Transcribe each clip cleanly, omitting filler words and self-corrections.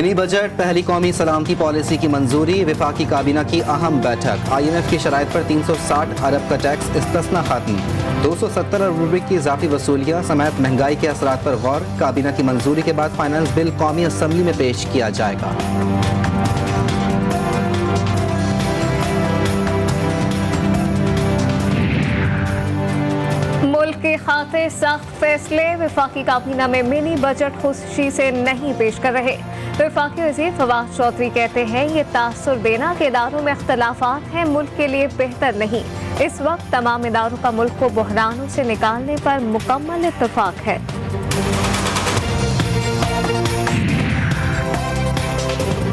Mini budget, पहली कौमी सलामती पॉलिसी की मंजूरी, वफाकी काबीना की अहम बैठक, IMF की शराइत पर 360 अरब का टैक्स इस्तिस्ना खत्म, 270 अरब रुपये की इजाफी वसूलियाँ समेत महंगाई के असरात पर गौर, काबीना की मंजूरी के बाद फाइनेंस बिल कौमी असम्बली में पेश किया जाएगा। मुल्क की खातिर सख्त फैसले, वफाकी काबीना में मिनी बजट खुशी से नहीं पेश कर रहे। वफाकी वज़ीर फवाद चौधरी कहते हैं ये तासुर देना कि इदारों में इख्तलाफात हैं मुल्क के लिए बेहतर नहीं। इस वक्त तमाम इदारों का मुल्क को बहरानों से निकालने पर मुकम्मल इत्तफाक है।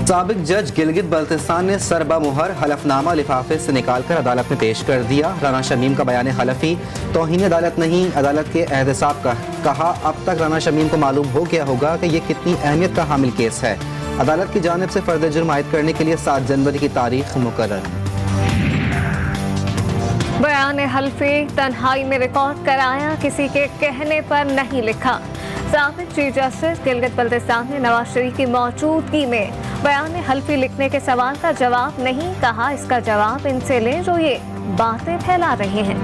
साबिक जज गिलगित बल्तिस्तान ने सरबा मुहर हलफनामा लिफाफे से निकालकर अदालत में पेश कर दिया। राना शमीम का बयान हलफी तौहीन अदालत नहीं, अदालत के एहतसाब का कहा। अब तक राना शमीम को मालूम हो गया होगा कि यह कितनी अहमियत का हामिल केस है। अदालत की जानिब से फर्द जुर्म आयद करने के लिए 7 जनवरी की तारीख मुकर्रर। बयान हल्फी तन्हाई में रिकॉर्ड कराया, किसी के कहने पर नहीं लिखा। साबिक चीफ जस्टिस गिलगित बल्तिस्तान ने नवाज शरीफ की मौजूदगी में बयान हल्फी लिखने के सवाल का जवाब नहीं, कहा इसका जवाब इनसे लें जो ये बातें फैला रहे हैं।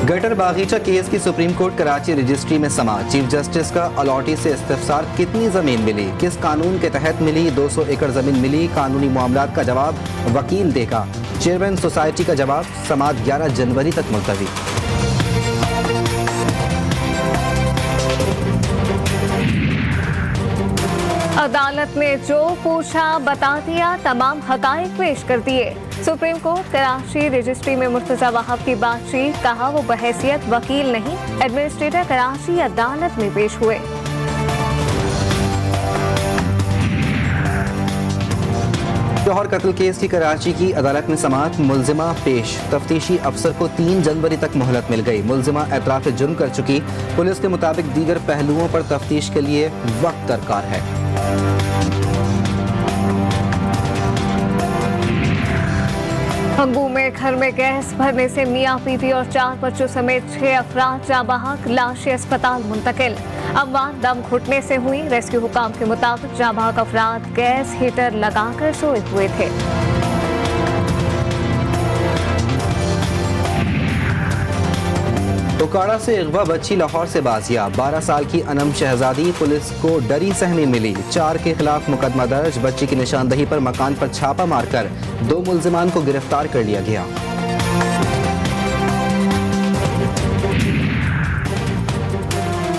गटर बागीचा केस की सुप्रीम कोर्ट कराची रजिस्ट्री में समाअत, चीफ जस्टिस का अलॉटी से इस्तिफसार, कितनी जमीन मिली, किस कानून के तहत मिली, 200 एकड़ जमीन मिली, कानूनी मामलात का जवाब वकील देगा, चेयरमैन सोसाइटी का जवाब, समाअत 11 जनवरी तक मुलतवी। अदालत ने जो पूछा बता दिया, तमाम हकाइक पेश कर दिए। सुप्रीम कोर्ट कराची रजिस्ट्री में मुर्तजा वहाब की बातचीत, कहा वो बहैसियत वकील नहीं, एडमिनिस्ट्रेटर कराची अदालत में पेश हुए। जौहर कत्ल केस की कराची की अदालत में समाअत, मुलजिमा पेश, तफ्तीशी अफसर को 3 जनवरी तक मोहलत मिल गई। मुलजिमा एतराफ़ जुर्म कर चुकी, पुलिस के मुताबिक दीगर पहलुओं पर तफ्तीश के लिए वक्त दरकार है। हंगू में घर में गैस भरने से मियां बीवी और 4 बच्चों समेत 6 अफराद जाँ बहक, लाशें अस्पताल मुंतकिल। अमवात दम घुटने से हुई। रेस्क्यू हुकाम के मुताबिक जाँ बहक अफराद गैस हीटर लगाकर सोए हुए थे। उकाड़ा से अगवा बच्ची लाहौर से बाजियाब, 12 साल की अनम शहजादी पुलिस को डरी सहमी मिली। 4 के खिलाफ मुकदमा दर्ज, बच्ची की निशानदही पर मकान पर छापा मारकर 2 मुलजिमान को गिरफ्तार कर लिया गया।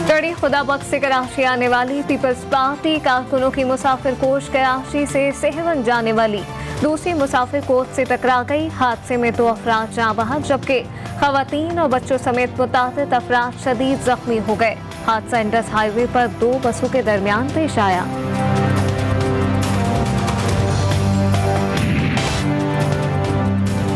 कड़ी खुदाबख्श से कराची आने वाली पीपल्स पार्टी कारकुनों की मुसाफिर कोच कराची से सेहवन जाने वाली दूसरी मुसाफिर कोच से टकरा गई। हादसे में 2 अफराद जाँ बहक, जबकि खवातीन और बच्चों समेत मुतादिद अफराद शदीद जख्मी हो गए। हादसा इंडस हाईवे पर 2 बसों के दरमियान पेश आया।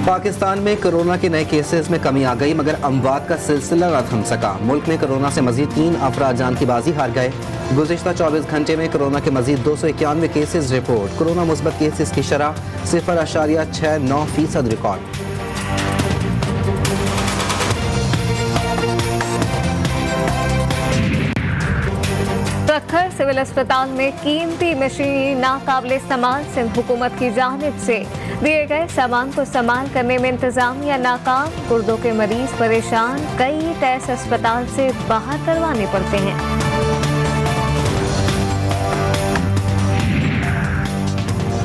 पाकिस्तान में कोरोना के नए केसेस में कमी आ गई, मगर अमवात का सिलसिला न थम सका। मुल्क में कोरोना से मजीद 3 अफराद जान की बाजी हार गए। गुज़िश्ता 24 घंटे में कोरोना के मजीद 291 केसेस रिपोर्ट। कोरोना मुस्बत केसेस की शरह 0.69% रिकॉर्ड। प्रखर सिविल अस्पताल में कीमती मशीन नाकाबिल इस्तेमाल, सिंध हुकूमत की जानिब से दिए गए सामान को इस्तेमाल करने में इंतजामिया नाकाम। गुर्दों के मरीज परेशान, कई टेस्ट अस्पताल से बाहर करवाने पड़ते हैं।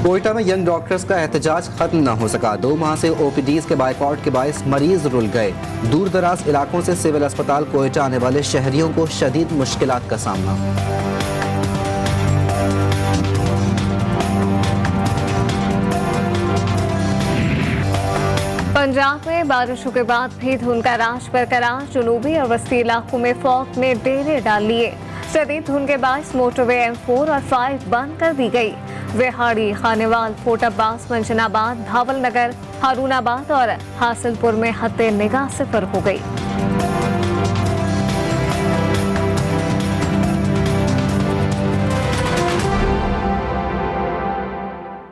कोयटा में यंग डॉक्टर्स का एहतजाज खत्म न हो सका। 2 माह से OPDs के बाइकआउट के बायस मरीज रुल गए। दूर दराज इलाकों से सिविल अस्पताल कोयटा आने वाले शहरियों को शदीद मुश्किलात का सामना। पंजाब में बारिशों के बाद भी धुंध का राज बरकरार। जुनूबी और वस्ती इलाकों में फॉग ने डेरे डाल लिए। शदीद धुंध के बायस मोटरवे M4 और 5 बंद कर दी गई। वेहाड़ी, खानेवाल, फोर्ट अब्बास, मंजनाबाद, भावल नगर, हारूनाबाद और हासिलपुर में हद निगाह 0 हो गई।